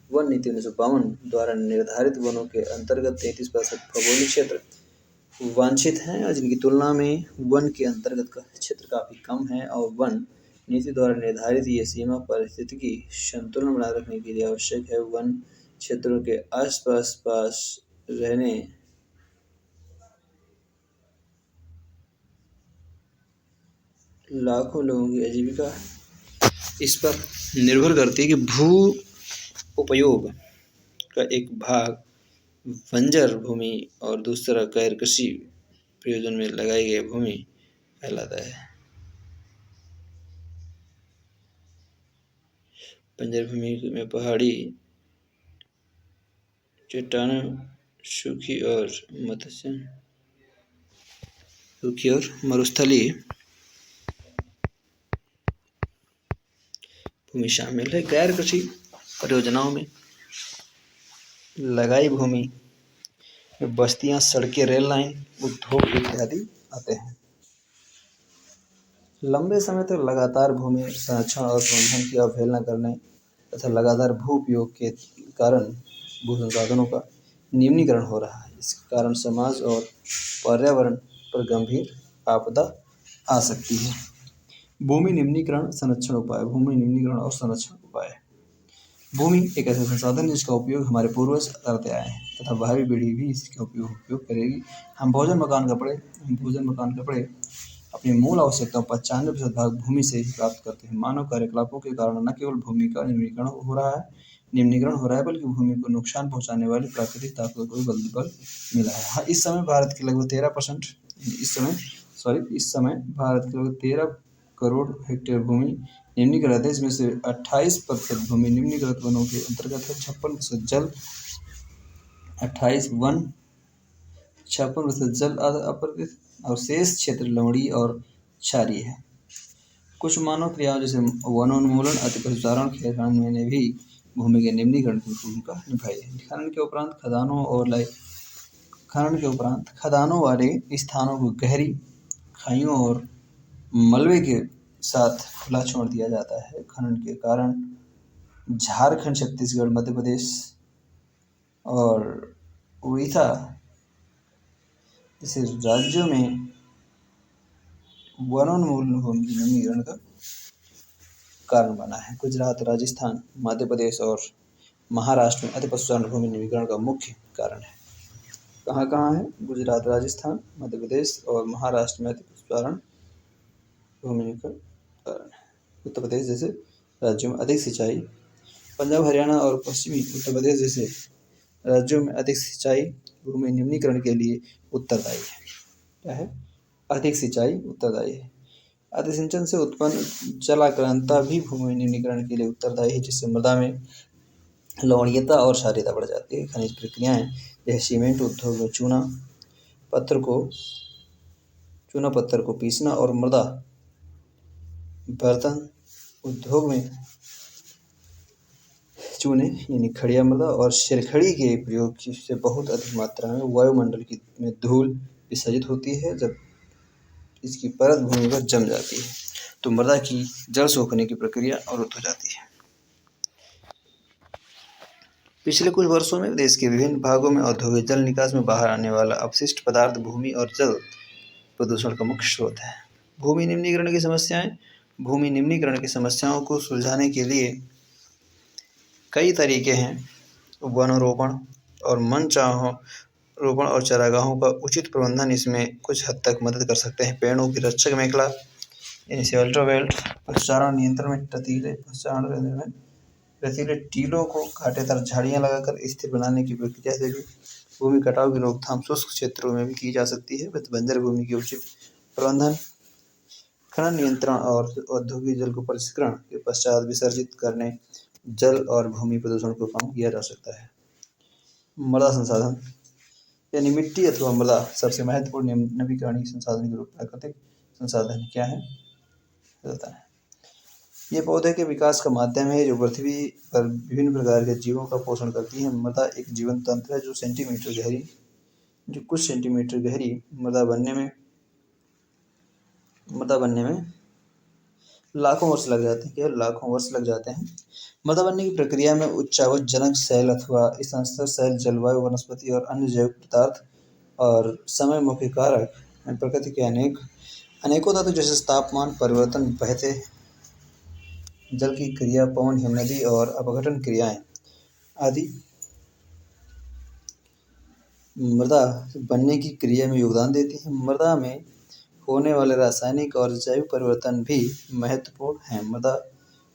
S1: वन नीति 1952 द्वारा निर्धारित वनों के अंतर्गत 33% भौगोलिक क्षेत्र वांछित हैं और जिनकी तुलना में वन के अंतर्गत का क्षेत्र काफ़ी कम है और वन नीति द्वारा निर्धारित ये सीमा पारिस्थितिकी संतुलन बनाए रखने के लिए आवश्यक है। वन क्षेत्रों के आसपास पास रहने लाखों लोगों की आजीविका इस पर निर्भर करती है कि भू उपयोग का एक भाग बंजर भूमि और दूसरा गैर कृषि प्रयोजन में लगाई गई भूमि कहलाता है। बंजर भूमि में पहाड़ी चट्टानों सूखी और मरुस्थलीय भूमि शामिल है। गैर कृषि परियोजनाओं में लगाई भूमि में बस्तियां, सड़कें, रेल लाइन, उद्योग इत्यादि आते हैं। लंबे समय तक लगातार भूमि संरक्षण और प्रबंधन की अवहेलना करने तथा लगातार भू उपयोग के कारण भू संसाधनों का निम्नीकरण हो रहा है। इसके कारण समाज और पर्यावरण पर गंभीर आपदा आ सकती है। भूमि निम्नीकरण संरक्षण उपाय। भूमि निम्नीकरण और संरक्षण उपाय। भूमि एक ऐसा संसाधन है जिसका उपयोग हमारे पूर्वज करते आए हैं तथा भावी पीढ़ी भी इसका उपयोग करेगी। हम भोजन मकान कपड़े अपनी मूल आवश्यकताओं 95% भाग भूमि से ही प्राप्त करते हैं। मानव कार्यकलापों के कारण न केवल भूमि का निम्नीकरण हो रहा है बल्कि भूमि को नुकसान पहुंचाने वाली प्राकृतिक ताकतों को भी बल मिला है। हाँ, इस समय भारत की लगभग 13% इस समय भारत की लगभग 13 करोड़ हेक्टेयर भूमि निम्नीकृत है। इसमें से 28% भूमि निम्नीकृत वनों के अंतर्गत है। 56% जल 56% जल अपर्दित और शेष क्षेत्र लवणीय और क्षारीय है। कुछ मानव क्रियाओं जैसे वनोन्मूलन, अतिपशुचारण, खनन ने भी भूमि के निम्नीकरण की भूमिका निभाई है। खनन के उपरांत खदानों वाले स्थानों को गहरी खाइयों और मलबे के साथ खुला छोड़ दिया जाता है। खनन के कारण झारखंड, छत्तीसगढ़, मध्य प्रदेश और उड़ीसा जैसे राज्यों में वनोन्मूलन भूमि के निम्नीकरण का कारण बना है। गुजरात, राजस्थान, मध्य प्रदेश और महाराष्ट्र में अतिपशुचारण भूमि निम्नीकरण का मुख्य कारण है। कहाँ है? गुजरात, राजस्थान, मध्य प्रदेश और महाराष्ट्र में अतिपशुचारण भूमि निम्नीकरण कारण है। उत्तर प्रदेश जैसे राज्यों में अधिक सिंचाई, पंजाब, हरियाणा और पश्चिमी उत्तर प्रदेश जैसे राज्यों में अधिक सिंचाई भूमि निम्नीकरण के लिए उत्तरदायी है। क्या है? अधिक सिंचाई उत्तरदायी है। अतिसिंचन से उत्पन्न जलाक्रांता भी भूमि निम्नीकरण के लिए उत्तरदायी है, जिससे मृदा में लवणीयता और क्षारीयता बढ़ जाती है। खनिज प्रक्रियाएं जैसे सीमेंट उद्योग में चूना पत्थर को पीसना और मृदा बर्तन उद्योग में चूने यानी खड़िया मृदा और शरखड़ी के प्रयोग से बहुत अधिक मात्रा में वायुमंडल में धूल विसर्जित होती है। जब इसकी परत भूमि पर जम जाती है तो मृदा की जल सोखने की प्रक्रिया अवरुद्ध हो जाती है। पिछले कुछ वर्षों में देश के विभिन्न भागों में औद्योगिक जल निकास में बाहर आने वाला अपशिष्ट पदार्थ भूमि और जल प्रदूषण का मुख्य स्रोत है। भूमि निम्नीकरण की समस्याओं को सुलझाने के लिए कई तरीके हैं। वनरोपण और मनचाहा रोपण और चारागाहों का उचित प्रबंधन इसमें कुछ हद तक मदद कर सकते हैं। पेड़ों की रक्षक मेखला यानी शेल्टर बेल्ट, पशुचारण नियंत्रण में रसीले टीलों को कांटेदार झाड़ियां लगाकर स्थिर बनाने की प्रक्रिया से भी भूमि कटाव की रोकथाम शुष्क क्षेत्रों में भी की जा सकती है। बंजर भूमि की उचित प्रबंधन, खनन नियंत्रण और औद्योगिक जल को परिष्करण के पश्चात विसर्जित करने जल और भूमि प्रदूषण को कम किया जा सकता है। मृदा संसाधन यानी मिट्टी अथवा मृदा सबसे महत्वपूर्ण नवीकरणीय संसाधन के रूप में प्राकृतिक संसाधन क्या है बताता है। ये पौधे के विकास का माध्यम है जो पृथ्वी पर विभिन्न प्रकार के जीवों का पोषण करती है। मृदा एक जीवंत तंत्र है जो कुछ सेंटीमीटर गहरी मृदा बनने में लाखों वर्ष लग जाते हैं, केवल लाखों वर्ष लग जाते हैं। मृदा बनने की प्रक्रिया में उच्चावच जनक शैल अथवा स्थानांतरित शैल जलवायु, वनस्पति और अन्य जैविक पदार्थ और समय मुख्य कारक हैं। प्रकृति के अनेकों तत्व जैसे तापमान परिवर्तन, बहते जल की क्रिया, पवन, हिमनदी और अपघटन क्रियाएं आदि मृदा बनने की क्रिया में योगदान देती हैं। मृदा में होने वाले रासायनिक और जैविक परिवर्तन भी महत्वपूर्ण हैं। मृदा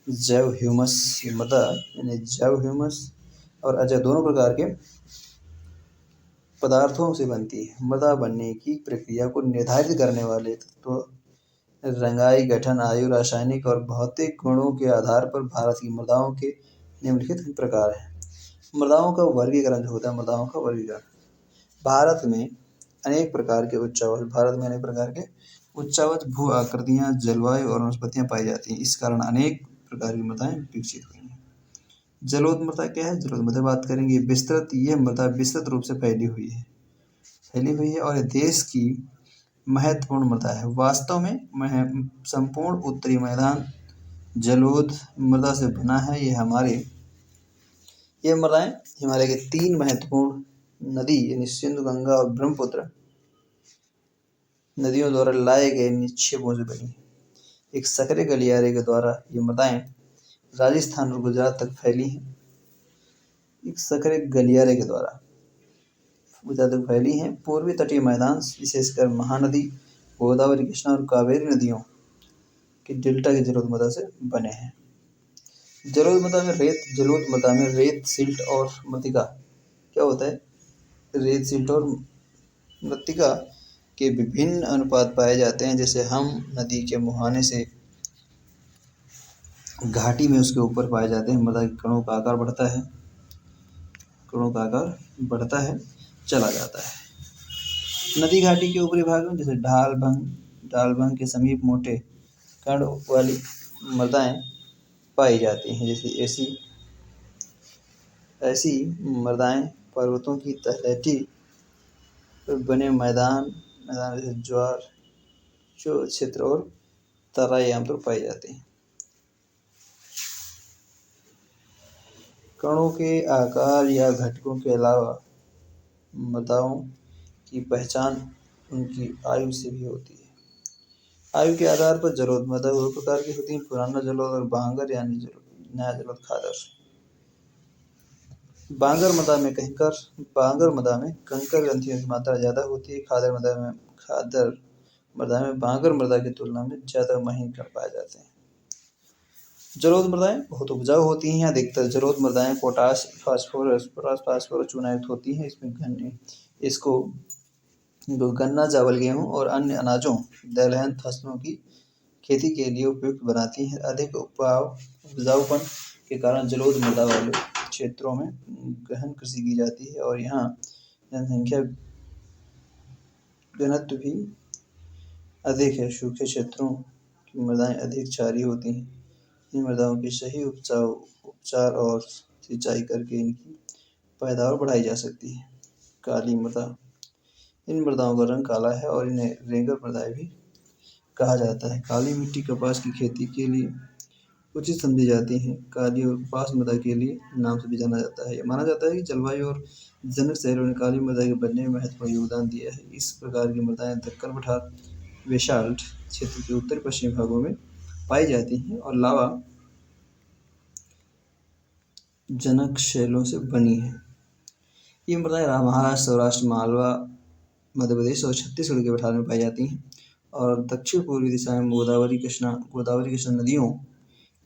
S1: जैव ह्यूमस मृदा यानी जैव ह्यूमस और अजैव दोनों प्रकार के पदार्थों से बनती है। मृदा बनने की प्रक्रिया को निर्धारित करने वाले तत्व रंगाई, गठन, आयु, रासायनिक और भौतिक गुणों के आधार पर भारत की मृदाओं के निम्नलिखित प्रकार हैं। मृदाओं का वर्गीकरण जो होता है, मृदाओं का वर्गीकरण भारत में अनेक प्रकार के उच्चावच भू आकृतियां, जलवायु और वनस्पतियां पाई जाती हैं। इस कारण अनेक प्रकार की मृदाएं विकसित हुई हैं। जलोढ़ मृदा क्या है? जलोढ़ मृदा बात करेंगे। यह मृदा विस्तृत रूप से फैली हुई है और देश की महत्वपूर्ण मृदा है। वास्तव में संपूर्ण उत्तरी मैदान जलोढ़ मृदा से बना है। ये मृदाएं हिमालय के 3 महत्वपूर्ण नदी यानी सिंधु, गंगा और ब्रह्मपुत्र नदियों द्वारा लाए गए निक्षेपों से बनी है। एक संकरे गलियारे के द्वारा ये मृदाएं राजस्थान और गुजरात तक फैली हैं। एक संकरे गलियारे के द्वारा गुजरात तक फैली हैं। पूर्वी तटीय मैदान विशेषकर महानदी, गोदावरी, कृष्णा और कावेरी नदियों के डेल्टा के जलोढ़ मृदा से बने हैं। जलोढ़ मृदा में रेत, सिल्ट और मृत्तिका क्या होता है? रेत, सिल्ट और मृत्तिका के विभिन्न अनुपात पाए जाते हैं। जैसे हम नदी के मुहाने से घाटी में उसके ऊपर पाए जाते हैं। मृदा के कणों का आकार बढ़ता है, चला जाता है। नदी घाटी के ऊपरी भाग में जैसे ढाल भंग के समीप मोटे कण वाली मृदाएं पाई जाती हैं। जैसे ऐसी मृदाएं पर्वतों की तलहटी पर बने मैदान जैसे ज्वार क्षेत्र और तराई आमतौर पर पाई जाती हैं। कणों के आकार या घटकों के अलावा मृदाओं की पहचान उनकी आयु से भी होती है। आयु के आधार पर जलोढ़ मृदा 2 प्रकार की होती है, पुराना जलोढ़ और बांगर यानी नया जलोढ़ खादर। बांगर मृदा में कंकर ग्रंथियों की मात्रा ज्यादा होती है। खादर मृदा में बांगर मृदा की तुलना में ज्यादा महीन कण पाए जाते हैं। जलोढ़ मृदाएं बहुत उपजाऊ होती हैं। अधिकतर जलोढ़ मृदाएं पोटाश, फास्फोरस, चूनायुक्त होती हैं। इसको गन्ना, चावल, गेहूं और अन्य अनाजों, दलहन फसलों की खेती के लिए उपयुक्त बनाती हैं। अधिक उपजाऊपन के कारण जलोढ़ मृदा वाले क्षेत्रों में गहन कृषि की जाती है और यहाँ जनसंख्या घनत्व भी अधिक है। सूखे क्षेत्रों की मृदाएं अधिक क्षारीय होती हैं। इन मृदाओं की सही उपचार और सिंचाई करके इनकी पैदावार बढ़ाई जा सकती है। काली मृदा, इन मृदाओं का रंग काला है और इन्हें रेंगल मृदाएं भी कहा जाता है। काली मिट्टी कपास की खेती के लिए उचित समझी जाती है। काली और कपास मृदा के लिए नाम से भी जाना जाता है। यह माना जाता है कि जलवायु और जनक शैलों ने काली मृदा के बनने में महत्वपूर्ण योगदान दिया है। इस प्रकार की मृदाएं दक्कन पठार बेसाल्ट क्षेत्र के उत्तर पश्चिमी भागों में पाई जाती हैं और लावा जनक शैलों से बनी है। ये मृदाएं महाराष्ट्र, सौराष्ट्र, मालवा, मध्य प्रदेश और छत्तीसगढ़ के पठार में पाई जाती हैं और दक्षिण पूर्वी दिशा में गोदावरी कृष्णा नदियों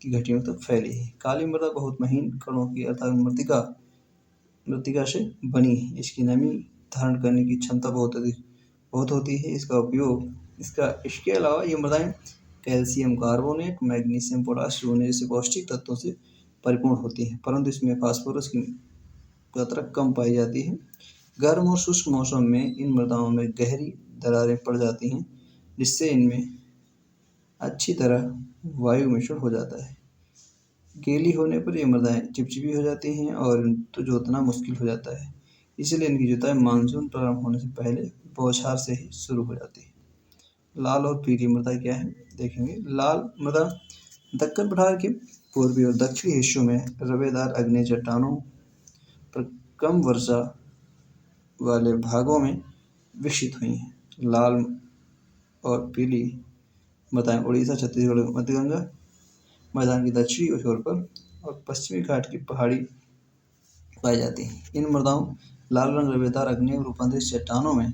S1: की घाटियों तक फैली है। काली मृदा बहुत महीन कणों की अर्थात मृत्तिका से बनी है। इसकी नमी धारण करने की क्षमता बहुत होती है। इसके अलावा ये मृदाएं कैल्शियम कार्बोनेट, मैग्नीशियम, पोटाशियम जैसे पौष्टिक तत्वों से परिपूर्ण होती हैं, परंतु इसमें फास्फोरस की मात्रा कम पाई जाती है। गर्म और शुष्क मौसम में इन मृदाओं में गहरी दरारें पड़ जाती हैं, जिससे इनमें अच्छी तरह वायु मिश्रण हो जाता है। गीली होने पर ये मृदाएं चिपचिपी हो जाती हैं और इनको जोतना मुश्किल हो जाता है। इसलिए इनकी जुताई मानसून प्रारंभ होने से पहले बौछार से ही शुरू हो जाती है। लाल और पीली मृदा क्या है देखेंगे। लाल मृदा दक्कन पठार के पूर्वी और दक्षिणी हिस्सों में रवेदार आग्नेय चट्टानों पर कम वर्षा वाले भागों में विकसित हुई हैं। लाल और पीली मृदाएं उड़ीसा, छत्तीसगढ़, मध्य गंगा मैदान के दक्षिणी छोर पर और पश्चिमी घाट की पहाड़ी पाई जाती हैं। इन मृदाओं लाल रंग रवेदार आग्नेय रूपांतरित चट्टानों में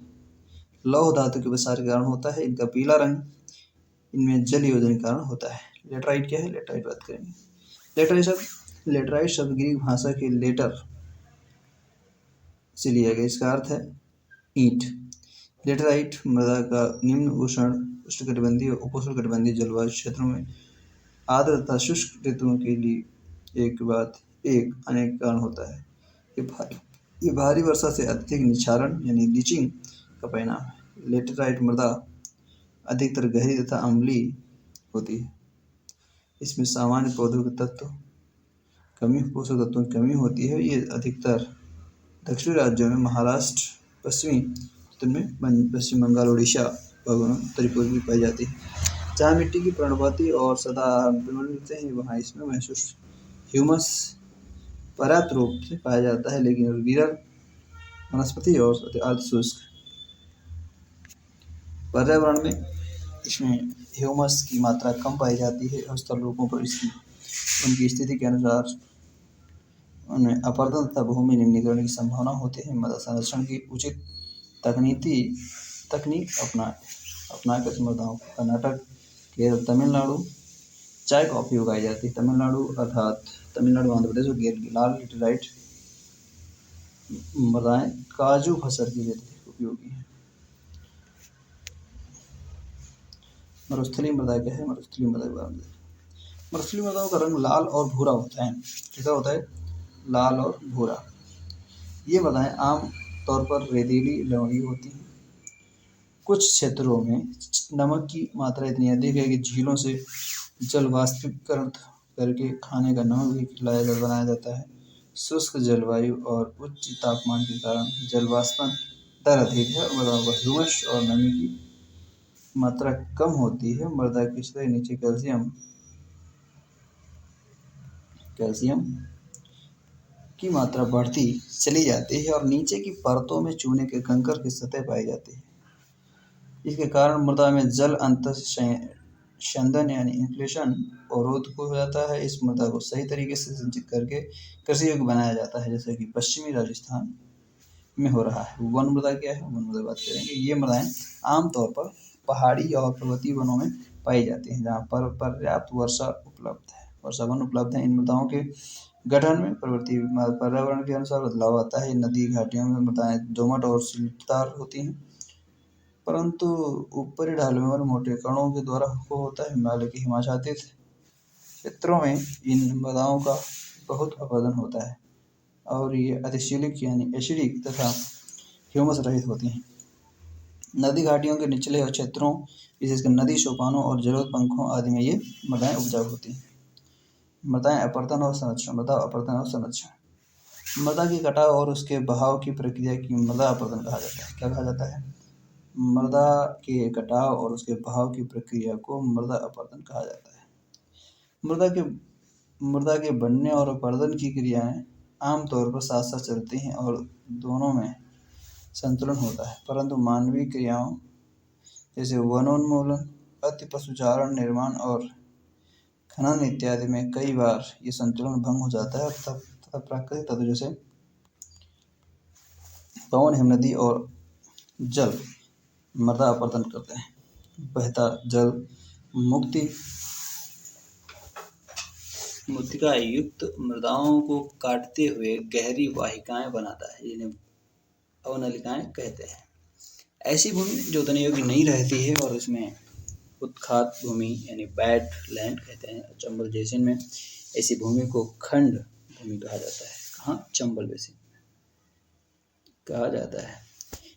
S1: लौह धातु के प्रसार के कारण होता है। इनका पीला रंग इनमें जल योजन के कारण होता है। लेटराइट क्या है? लेटराइट बात करेंगे। लेटराइट शब्द ग्रीक भाषा के लेटर से लिया गया। इसका अर्थ है ईंट। लेटराइट मृदा का निम्न उष्णकटिबंधीय और उपोष्णकटिबंधीय जलवायु क्षेत्रों में आर्द्र तथा शुष्क ऋतुओं के लिए एक बाद एक अनेक कारण होता है। ये भारी वर्षा से अत्यधिक निक्षारण यानी लीचिंग का परिणाम है। लेटराइट मृदा अधिकतर गहरी तथा अम्लीय होती है। इसमें सामान्य पौधों के पोषक तत्वों की कमी होती है। ये अधिकतर दक्षिणी राज्यों में महाराष्ट्र, पश्चिम बंगाल, उड़ीसा और उत्तरी पूर्व में पाई जाती है। जहाँ मिट्टी की पर्णपाती और सदा मिलते हैं, वहाँ इसमें महसूस ह्यूमस पर्याप्त रूप से पाया जाता है, लेकिन विरल वनस्पति और अर्धशुष्क पर्यावरण में इसमें ह्यूमस की मात्रा कम पाई जाती है। स्थल रूपों पर उनकी स्थिति के अनुसार उनमें अपरदन तथा भूमि निम्नीकरण की संभावना होती है। मृदा संरक्षण की उचित तकनीक अपनाकर मृदाओं को कर्नाटक, केरल, तमिलनाडु चाय कॉफी उगाई जाती है। तमिलनाडु, आंध्र प्रदेश और केरल की लाल लेटराइट मृदाएं काजू फसल के लिए उपयोगी है। मरुस्थलीय मृदा क्या है? मरुस्थलीय मृदा के बारे में मरुस्थलीय मृदाओं का रंग लाल और भूरा होता है। कैसा होता है? लाल और भूरा। ये मृदाएं आम तौर पर रेतीली लवणीय होती हैं। कुछ क्षेत्रों में नमक की मात्रा इतनी अधिक है कि झीलों से जल वाष्पीकरण करके खाने का नमक भी बनाया जाता है। शुष्क जलवायु और उच्च तापमान के कारण जल वाष्पन दर अधिक है। मृदाओं का ह्यूमस और नमी की मात्रा कम होती है। मृदा की सतह के नीचे कैल्शियम की मात्रा बढ़ती चली जाती है और नीचे की परतों में चूने के कंकड़ की सतह पाई जाती है। इसके कारण मृदा में जल अंतःस्यंदन यानी इन्फ्लेशन अवरोध हो जाता है। इस मृदा को सही तरीके से संचित करके कृषि योग्य बनाया जाता है, जैसे कि पश्चिमी राजस्थान में हो रहा है। वन मृदा क्या है? वन मृदा बात करेंगे। ये मृदाएं आमतौर पर पहाड़ी और पर्वतीय वनों में पाई जाती हैं, जहाँ पर पर्याप्त वर्षावन उपलब्ध है। इन मृदाओं के गठन में पर्यावरण के अनुसार बदलाव आता है। नदी घाटियों में मृदाएं दोमट और सिलदार होती हैं, परंतु ऊपरी ढालों में मोटे कणों के द्वारा होता है। हिमालय के हिमाच्छादित क्षेत्रों में इन मृदाओं का बहुत अपरदन होता है और ये अतिशीलिक यानी एसिडिक तथा ह्यूमस रहित होती हैं। नदी घाटियों के निचले क्षेत्रों, विशेषकर नदी सोपानों और जलोढ़ पंखों आदि में ये मृदाएं उपजाऊ होती हैं। मृदा अपरदन और संरक्षण। मृदा के कटाव और उसके बहाव की प्रक्रिया की मृदा अपरदन कहा जाता है। क्या कहा जाता है? मृदा के कटाव और उसके बहाव की प्रक्रिया को मृदा अपरदन कहा जाता है। मृदा के बनने और अपरदन की क्रियाएं आमतौर पर साथ साथ चलती हैं और दोनों में संतुलन होता है, परंतु मानवीय क्रियाओं जैसे वनोन्मूलन, अति पशुचारण, निर्माण और खनन इत्यादि में कई बार ये संतुलन भंग हो जाता है तथा प्राकृतिक तत्व जैसे पवन, हिमनदी और जल मृदा अपरदन करते हैं। बहता जल मूर्तिका युक्त मृदाओं को काटते हुए गहरी वाहिकाएं बनाता है, जिन्हें अवनलिकाएं कहते हैं। ऐसी भूमि जो उतनी योग्य नहीं रहती है और इसमें उत्खात भूमि यानी बैड लैंड कहते हैं। चंबल बेसिन में ऐसी भूमि को खंड भूमि कहा जाता है। कहाँ? चंबल बेसिन कहा जाता है।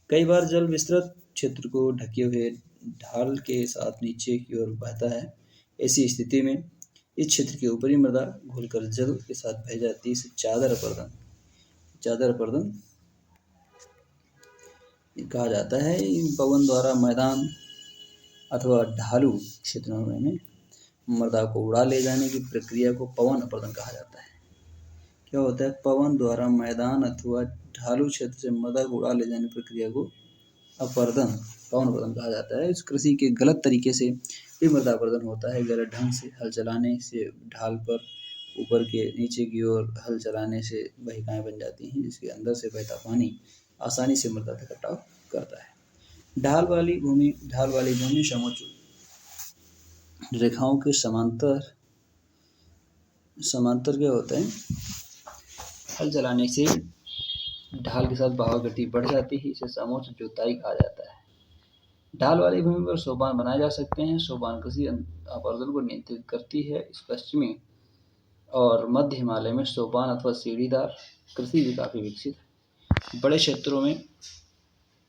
S1: कई बार जल विस्तृत क्षेत्र को ढके हुए ढाल के साथ नीचे की ओर बहता है। ऐसी स्थिति में इस क्षेत्र की ऊपरी मृदा घुलकर जल के साथ बह जाती है। इसे चादर अपरदन कहा जाता है। पवन द्वारा मैदान अथवा ढालू क्षेत्रों में मृदा को उड़ा ले जाने की प्रक्रिया को पवन अपरदन कहा जाता है। क्या होता है? पवन द्वारा मैदान अथवा ढालू क्षेत्र से मृदा को उड़ा ले जाने की प्रक्रिया को अपरदन, पवन अपरदन कहा जाता है। इस कृषि के गलत तरीके से भी मृदा अपरदन होता है। गलत ढंग से हल चलाने से ढाल पर ऊपर के नीचे की ओर हल चलाने से बहिकाएं बन जाती हैं, जिसके अंदर से बहता पानी आसानी से मृदा तक कटाव करता है। ढाल वाली भूमि समोच्च रेखाओं के समांतर क्या होते हैं? हल चलाने से ढाल के साथ बहाव गति बढ़ जाती है, इसे समोच्च जुताई कहा जाता है। ढाल वाली भूमि पर सोपान बनाए जा सकते हैं। सोपान कृषि अपरदन को नियंत्रित करती है। इस पश्चिमी और मध्य हिमालय में सोपान अथवा सीढ़ीदार कृषि भी काफी विकसित है। बड़े क्षेत्रों में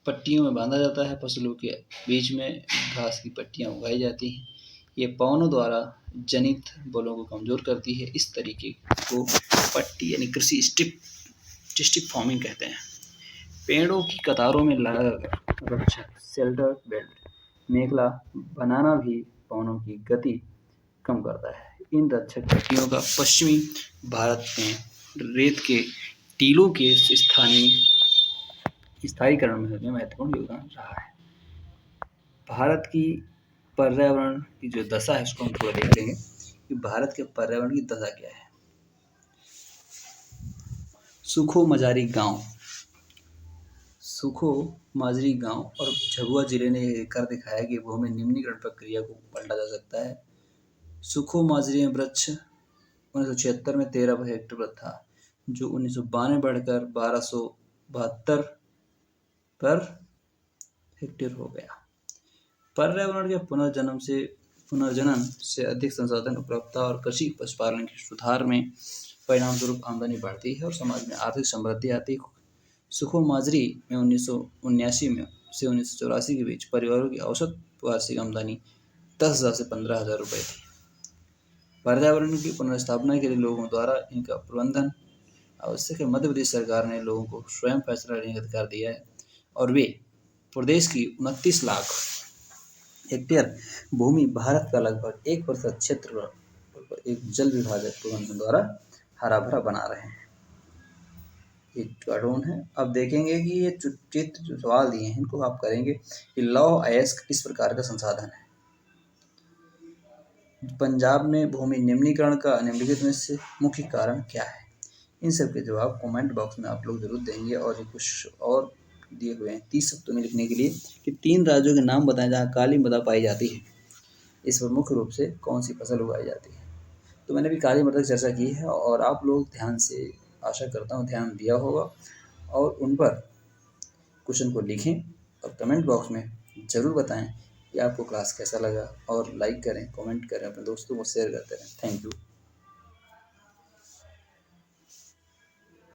S1: पट्टियों में बांधा जाता है। फसलों के बीच में घास की पट्टियां उगाई जाती हैं। ये पवनों द्वारा जनित बलों को कमजोर करती है। इस तरीके को पट्टी यानी कृषि स्ट्रिप फार्मिंग कहते हैं। पेड़ों की कतारों में लगाकर रक्षक शेल्टर बेल्ट मेखला बनाना भी पवनों की गति कम करता है। इन रक्षक पट्टियों का पश्चिमी भारत में रेत के टीलों के स्थायीकरण में महत्वपूर्ण योगदान रहा है। भारत की पर्यावरण की जो दशा है उसको हम थोड़ा देख लेंगे कि भारत के पर्यावरण की दशा क्या है। सुखो माजरी गांव और झाबुआ जिले ने कर दिखाया कि भूमि निम्नीकरण प्रक्रिया को पलटा जा सकता है। सुखो माजरी में वृक्ष 1976 में 13 हेक्टेयर पर था, जो 1992 बढ़कर 1272 पर हेक्टेयर हो गया। पर्यावरण के पुनर्जनन से अधिक संसाधन उपलब्धता और कृषि पशुपालन के सुधार में परिणाम स्वरूप आमदनी बढ़ती है और समाज में आर्थिक समृद्धि आती है। सुखो माजरी में 1979 में से 1984 के बीच परिवारों की औसत वार्षिक आमदनी 10,000 से 15,000 रुपये थी। पर्यावरण की पुनर्स्थापना के लिए लोगों द्वारा इनका प्रबंधन आवश्यक है। मध्य प्रदेश सरकार ने लोगों को स्वयं फैसला लेने का अधिकार दिया है और वे प्रदेश की 29 लाख हेक्टेयर भूमि भारत का लगभग 1% क्षेत्र एक जल विभाजक प्रबंधन द्वारा हरा भरा बना रहे हैं। एक कार्टून है। अब देखेंगे कि ये चित्र जो सवाल दिए हैं इनको आप करेंगे कि लौह अयस्क किस प्रकार का संसाधन है। पंजाब में भूमि निम्नीकरण का निम्नलिखित में से मुख्य कारण क्या है? इन सब के जवाब कमेंट बॉक्स में आप लोग जरूर देंगे। और ये कुछ और दिए हुए हैं 30 शब्दों में लिखने के लिए कि 3 राज्यों के नाम बताएं जहाँ काली मृदा पाई जाती है। इस पर मुख्य रूप से कौन सी फसल उगाई जाती है? तो मैंने भी काली मृदा की चर्चा की है और आप लोग ध्यान से, आशा करता हूँ ध्यान दिया होगा और उन पर क्वेश्चन को लिखें और कमेंट बॉक्स में ज़रूर बताएं कि आपको क्लास कैसा लगा और लाइक करें, कमेंट करें, अपने दोस्तों को शेयर करते रहें। Thank you.